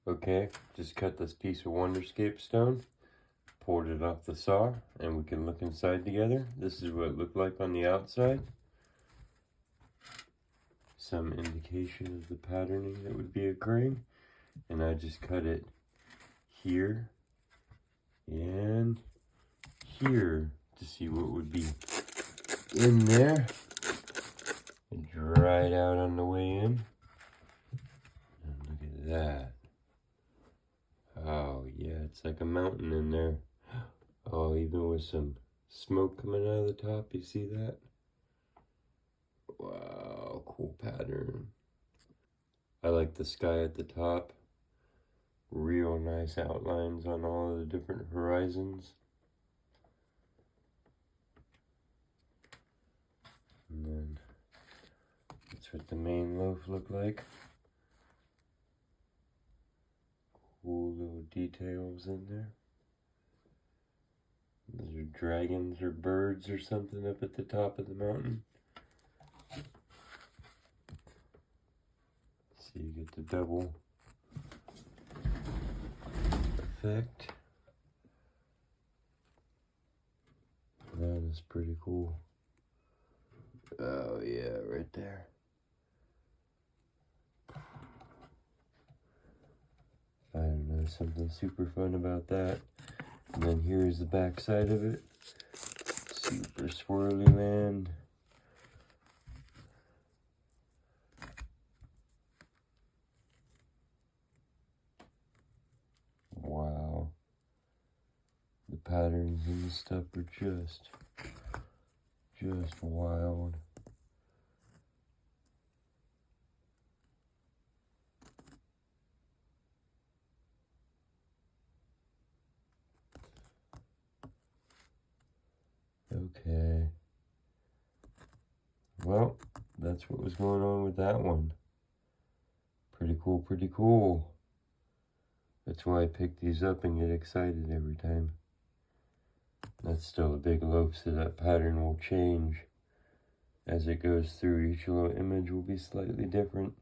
Okay, just cut this piece of Wonderscape stone, pulled it off the saw, and we can look inside together. This is what it looked like on the outside. Some indication of the patterning that would be occurring. And I just cut it here and here to see what would be in there. And dry it out on the way in. And look at that. Oh yeah, it's like a mountain in there. Oh, even with some smoke coming out of the top, you see that? Wow, cool pattern. I like the sky at the top. Real nice outlines on all of the different horizons. And then that's what the main loaf looked like. Cool little details in there. Those are dragons or birds or something up at the top of the mountain. So you get the double effect. That is pretty cool. Oh yeah, right there. I don't know, something super fun about that. And then here's the back side of it. Super swirly land. Wow. The patterns and the stuff are just wild. Okay. Well, that's what was going on with that one. Pretty cool, pretty cool. That's why I pick these up and get excited every time. That's still a big loaf, so that pattern will change as it goes through. Each little image will be slightly different.